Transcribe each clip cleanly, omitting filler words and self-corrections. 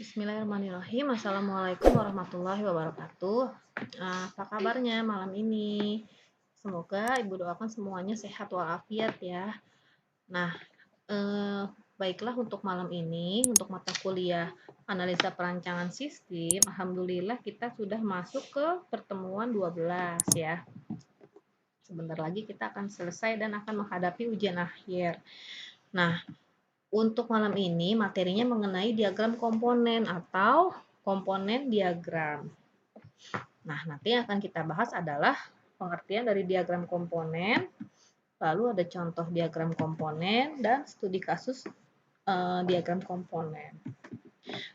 Bismillahirrahmanirrahim. Assalamualaikum warahmatullahi wabarakatuh. Apa kabarnya malam ini? Semoga Ibu doakan semuanya sehat walafiat ya. Nah, baiklah untuk malam ini, untuk mata kuliah analisa perancangan sistem, alhamdulillah kita sudah masuk ke pertemuan 12 ya. Sebentar lagi kita akan selesai dan akan menghadapi ujian akhir. Nah, untuk malam ini materinya mengenai diagram komponen atau komponen diagram. Nah, nanti yang akan kita bahas adalah pengertian dari diagram komponen, lalu ada contoh diagram komponen, dan studi kasus diagram komponen.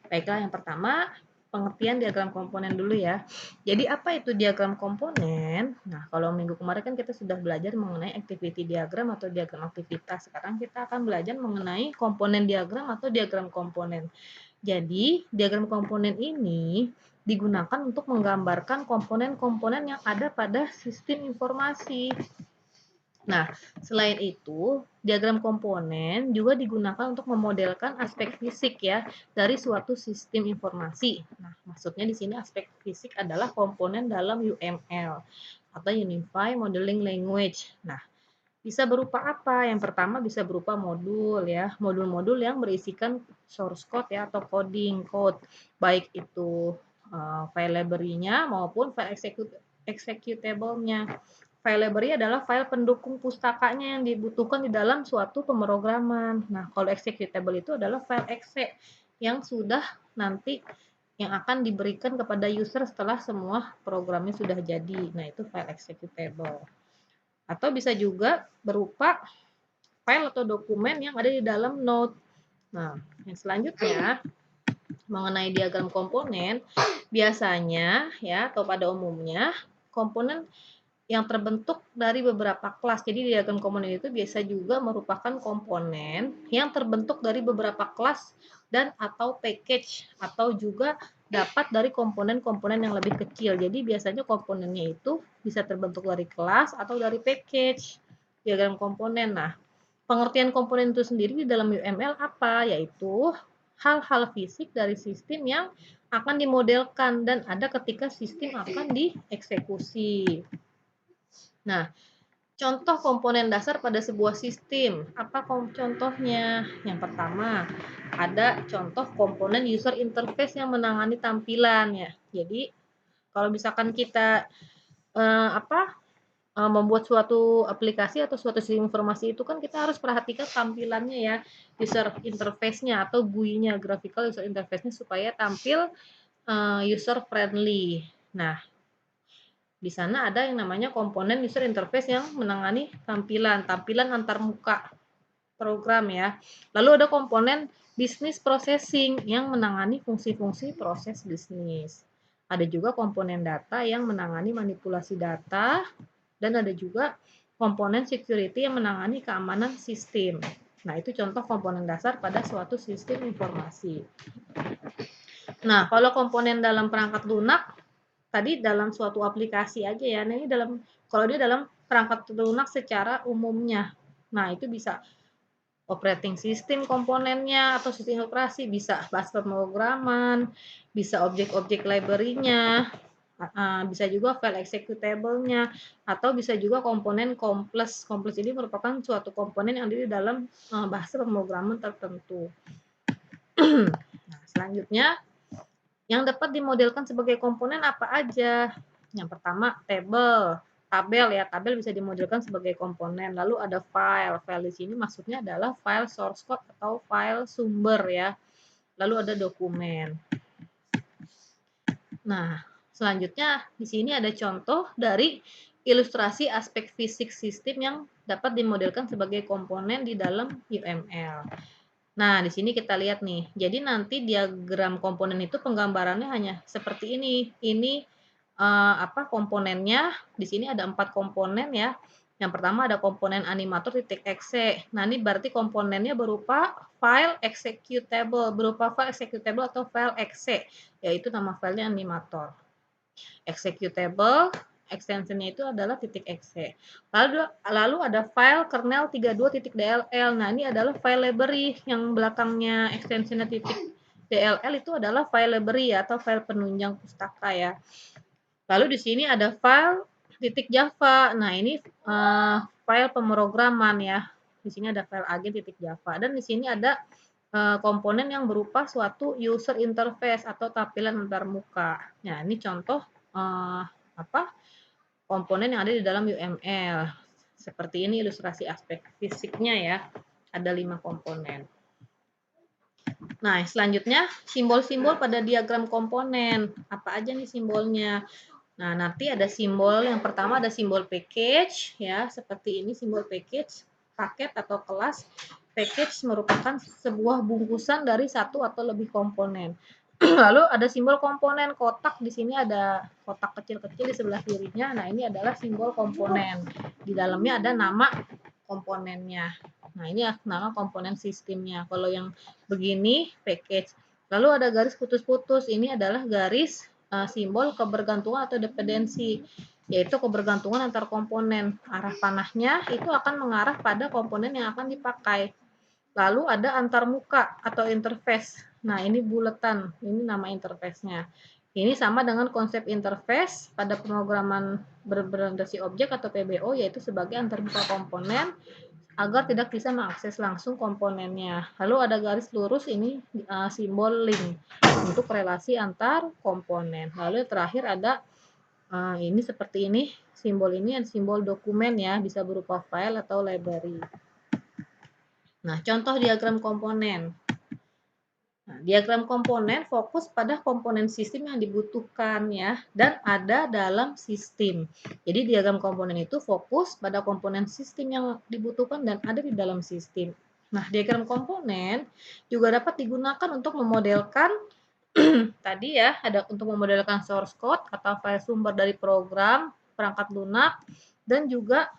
Baiklah, yang pertama pengertian diagram komponen dulu ya. Jadi apa itu diagram komponen? Nah, kalau minggu kemarin kan kita sudah belajar mengenai activity diagram atau diagram aktivitas. Sekarang kita akan belajar mengenai komponen diagram atau diagram komponen. Jadi, diagram komponen ini digunakan untuk menggambarkan komponen-komponen yang ada pada sistem informasi. Nah, selain itu, diagram komponen juga digunakan untuk memodelkan aspek fisik ya dari suatu sistem informasi. Nah, maksudnya di sini aspek fisik adalah komponen dalam UML atau Unified Modeling Language. Nah, bisa berupa apa? Yang pertama bisa berupa modul ya, modul-modul yang berisikan source code ya atau coding code, baik itu file library-nya maupun file executable-nya. File library adalah file pendukung pustakanya yang dibutuhkan di dalam suatu pemrograman. Nah, kalau executable itu adalah file exe yang sudah nanti yang akan diberikan kepada user setelah semua programnya sudah jadi. Nah, itu file executable. Atau bisa juga berupa file atau dokumen yang ada di dalam node. Nah, yang selanjutnya mengenai diagram komponen, biasanya ya atau pada umumnya komponen yang terbentuk dari beberapa kelas. Jadi diagram komponen itu biasa juga merupakan komponen yang terbentuk dari beberapa kelas dan atau package atau juga dapat dari komponen-komponen yang lebih kecil. Jadi biasanya komponennya itu bisa terbentuk dari kelas atau dari package diagram komponen. Nah, pengertian komponen itu sendiri di dalam UML apa? Yaitu hal-hal fisik dari sistem yang akan dimodelkan dan ada ketika sistem akan dieksekusi. Nah, contoh komponen dasar pada sebuah sistem. Apa contohnya? Yang pertama, ada contoh komponen user interface yang menangani tampilan ya. Jadi, kalau misalkan kita membuat suatu aplikasi atau suatu sistem informasi itu kan kita harus perhatikan tampilannya ya, user interface-nya atau GUI-nya, graphical user interface-nya supaya tampil user friendly. Nah, di sana ada yang namanya komponen user interface yang menangani tampilan antar muka program ya. Lalu ada komponen business processing yang menangani fungsi-fungsi proses bisnis. Ada juga komponen data yang menangani manipulasi data dan ada juga komponen security yang menangani keamanan sistem. Nah, itu contoh komponen dasar pada suatu sistem informasi. Nah, kalau komponen dalam perangkat lunak tadi dalam suatu aplikasi aja ya. Nah, ini kalau dia dalam perangkat lunak secara umumnya. Nah, itu bisa operating system komponennya atau sistem operasi, bisa bus pemrograman, bisa objek-objek library-nya, bisa juga file executable-nya, atau bisa juga komponen complex. Complex ini merupakan suatu komponen yang ada di dalam bahasa pemrograman tertentu. Nah, selanjutnya yang dapat dimodelkan sebagai komponen apa aja? Yang pertama, tabel ya. Tabel bisa dimodelkan sebagai komponen. Lalu ada file. File di sini maksudnya adalah file source code atau file sumber ya. Lalu ada dokumen. Nah, selanjutnya di sini ada contoh dari ilustrasi aspek fisik sistem yang dapat dimodelkan sebagai komponen di dalam UML. Nah, di sini kita lihat nih. Jadi nanti diagram komponen itu penggambarannya hanya seperti ini. Ini komponennya. Di sini ada 4 komponen ya. Yang pertama ada komponen animator.exe. Nah, ini berarti komponennya berupa file executable, atau file exe, yaitu nama filenya animator. Executable extensionnya itu adalah .exe. Lalu ada file kernel 32.dll. Nah, ini adalah file library yang belakangnya extensionnya DLL itu adalah file library atau file penunjang pustaka ya. Lalu di sini ada file .java. Nah, ini file pemrograman ya. Di sini ada file agen.java dan di sini ada komponen yang berupa suatu user interface atau tampilan antarmuka. Nah, ini contoh komponen yang ada di dalam UML. Seperti ini ilustrasi aspek fisiknya ya. Ada 5 komponen. Nah, selanjutnya simbol-simbol pada diagram komponen. Apa aja nih simbolnya? Nah, nanti ada simbol, yang pertama ada simbol package ya, seperti ini simbol package, paket atau kelas. Package merupakan sebuah bungkusan dari satu atau lebih komponen. Lalu ada simbol komponen kotak, di sini ada kotak kecil-kecil di sebelah kirinya. Nah, ini adalah simbol komponen. Di dalamnya ada nama komponennya. Nah, ini nama komponen sistemnya. Kalau yang begini package. Lalu ada garis putus-putus. Ini adalah garis simbol kebergantungan atau dependensi, yaitu kebergantungan antar komponen. Arah panahnya itu akan mengarah pada komponen yang akan dipakai. Lalu ada antarmuka atau interface. Nah, ini buletan, ini nama interface-nya. Ini sama dengan konsep interface pada pemrograman berorientasi objek atau PBO, yaitu sebagai antarmuka komponen agar tidak bisa mengakses langsung komponennya. Lalu ada garis lurus, ini simbol link untuk relasi antar komponen. Lalu terakhir ada ini seperti ini, simbol ini simbol dokumen ya, bisa berupa file atau library. Nah, contoh diagram komponen. Nah, diagram komponen fokus pada komponen sistem yang dibutuhkan ya, dan ada dalam sistem. Jadi diagram komponen itu fokus pada komponen sistem yang dibutuhkan dan ada di dalam sistem. Nah, diagram komponen juga dapat digunakan untuk memodelkan tadi ya, ada untuk memodelkan source code atau file sumber dari program, perangkat lunak, dan juga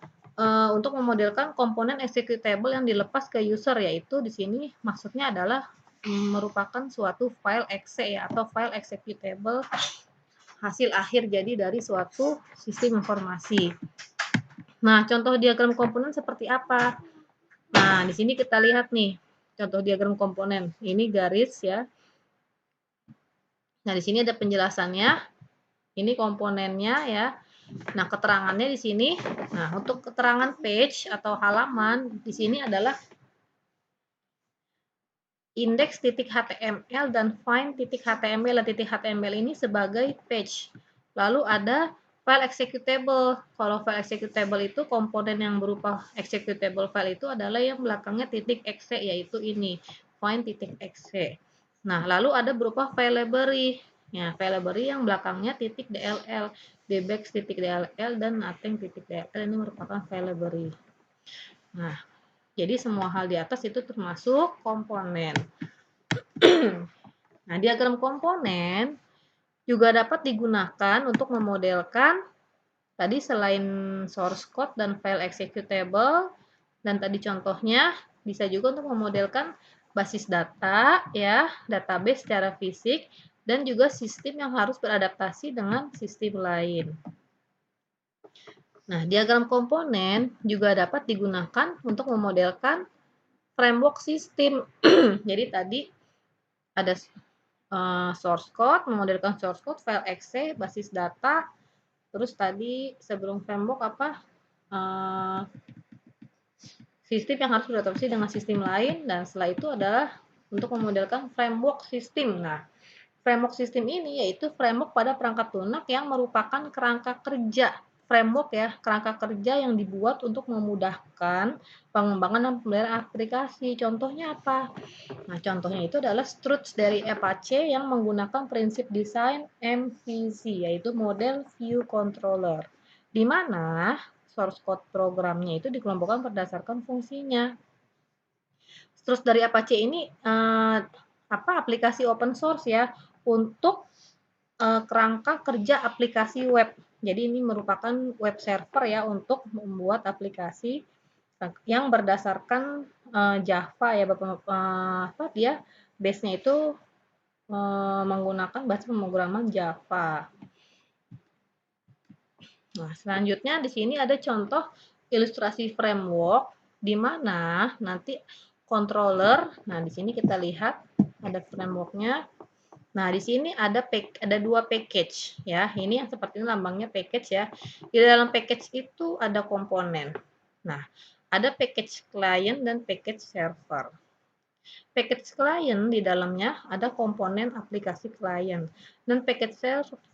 untuk memodelkan komponen executable yang dilepas ke user, yaitu di sini maksudnya adalah merupakan suatu file exe ya, atau file executable hasil akhir jadi dari suatu sistem informasi. Nah, contoh diagram komponen seperti apa? Nah, di sini kita lihat nih, contoh diagram komponen. Ini garis ya. Nah, di sini ada penjelasannya. Ini komponennya ya. Nah, keterangannya di sini. Nah, untuk keterangan page atau halaman, di sini adalah index.html dan find.html. .html ini sebagai page. Lalu ada file executable. Kalau file executable itu komponen yang berupa executable file itu adalah yang belakangnya .exe, yaitu ini find.exe. Nah, lalu ada berupa file library. Ya, file library yang belakangnya .dll, dbx.dll dan nothing.dll ini merupakan file library. Nah, jadi semua hal di atas itu termasuk komponen. Nah, diagram komponen juga dapat digunakan untuk memodelkan tadi selain source code dan file executable, dan tadi contohnya bisa juga untuk memodelkan basis data ya, database secara fisik, dan juga sistem yang harus beradaptasi dengan sistem lain. Nah, diagram komponen juga dapat digunakan untuk memodelkan framework sistem. Jadi tadi ada source code, memodelkan source code, file exe, basis data, terus tadi sebelum framework apa? Sistem yang harus beradaptasi dengan sistem lain, dan setelah itu adalah untuk memodelkan framework sistem. Nah, framework sistem ini yaitu framework pada perangkat lunak yang merupakan kerangka kerja. Framework ya, kerangka kerja yang dibuat untuk memudahkan pengembangan dan pemeliharaan aplikasi. Contohnya apa? Nah, contohnya itu adalah Struts dari Apache yang menggunakan prinsip desain MVC, yaitu Model View Controller, di mana source code programnya itu dikelompokkan berdasarkan fungsinya. Struts dari Apache ini aplikasi open source ya, untuk kerangka kerja aplikasi web. Jadi ini merupakan web server ya untuk membuat aplikasi yang berdasarkan Java ya, dia base-nya itu menggunakan bahasa pemrograman Java. Nah, selanjutnya di sini ada contoh ilustrasi framework di mana nanti controller. Nah, di sini kita lihat ada frameworknya. Nah, di sini ada dua package ya. Ini yang seperti ini lambangnya package ya. Di dalam package itu ada komponen. Nah, ada package client dan package server. Package client di dalamnya ada komponen aplikasi client dan package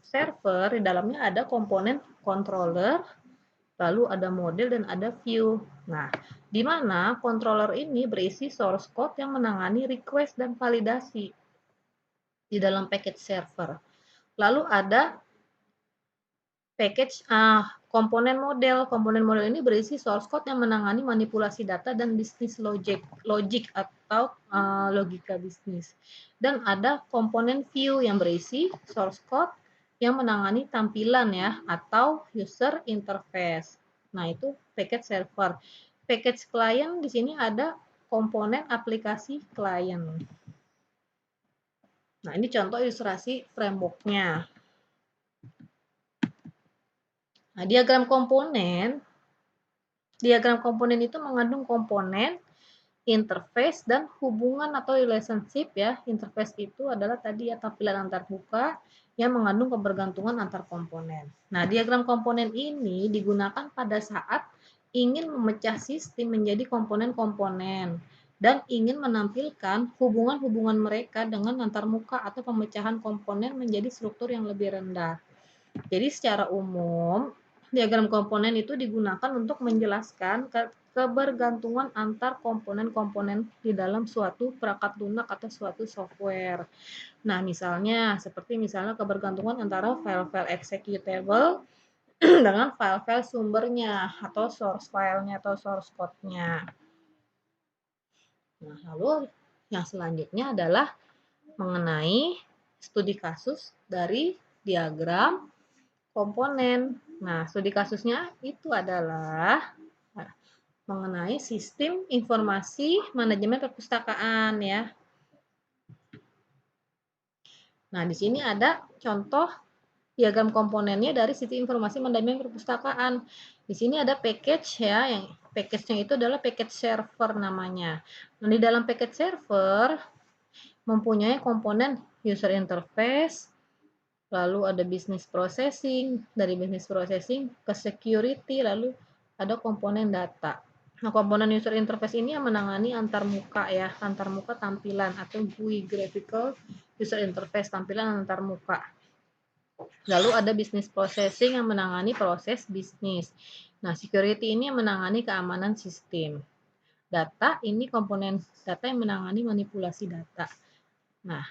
server di dalamnya ada komponen controller, lalu ada model dan ada view. Nah, di mana controller ini berisi source code yang menangani request dan validasi di dalam package server. Lalu ada komponen model. Komponen model ini berisi source code yang menangani manipulasi data dan bisnis logic atau logika bisnis. Dan ada komponen view yang berisi source code yang menangani tampilan ya atau user interface. Nah, itu package server. Package client di sini ada komponen aplikasi client. Nah, ini contoh ilustrasi framework-nya. Nah, diagram komponen itu mengandung komponen, interface, dan hubungan atau relationship ya. Interface itu adalah tadi ya tampilan antarmuka yang mengandung kebergantungan antar komponen. Nah, diagram komponen ini digunakan pada saat ingin memecah sistem menjadi komponen-komponen dan ingin menampilkan hubungan-hubungan mereka dengan antarmuka atau pemecahan komponen menjadi struktur yang lebih rendah. Jadi secara umum, diagram komponen itu digunakan untuk menjelaskan kebergantungan antar komponen-komponen di dalam suatu perangkat lunak atau suatu software. Nah, seperti misalnya kebergantungan antara file-file executable dengan file-file sumbernya atau source file-nya atau source code-nya. Nah, lalu yang selanjutnya adalah mengenai studi kasus dari diagram komponen. Nah, studi kasusnya itu adalah mengenai sistem informasi manajemen perpustakaan ya. Nah, di sini ada contoh diagram komponennya dari sistem informasi manajemen perpustakaan. Di sini ada package ya, yang package-nya itu adalah package server namanya. Nah, di dalam package server mempunyai komponen user interface, lalu ada business processing, dari business processing ke security, lalu ada komponen data. Nah, komponen user interface ini yang menangani antarmuka ya, antarmuka tampilan atau GUI, graphical user interface, tampilan antarmuka. Lalu ada business processing yang menangani proses bisnis. Nah, security ini yang menangani keamanan sistem. Data ini komponen data yang menangani manipulasi data. Nah,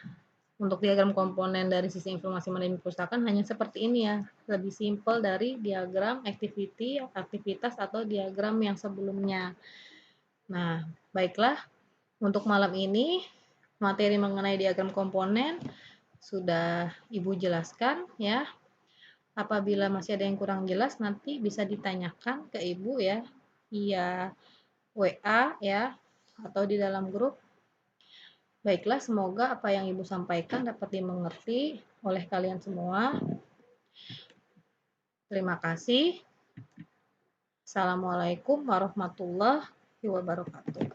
untuk diagram komponen dari sistem informasi manajemen perpustakaan hanya seperti ini ya, lebih simpel dari diagram aktivitas atau diagram yang sebelumnya. Nah, baiklah, untuk malam ini materi mengenai diagram komponen sudah Ibu jelaskan ya. Apabila masih ada yang kurang jelas nanti bisa ditanyakan ke Ibu ya, via WA ya, atau di dalam grup. Baiklah, semoga apa yang Ibu sampaikan dapat dimengerti oleh kalian semua. Terima kasih. Assalamualaikum warahmatullahi wabarakatuh.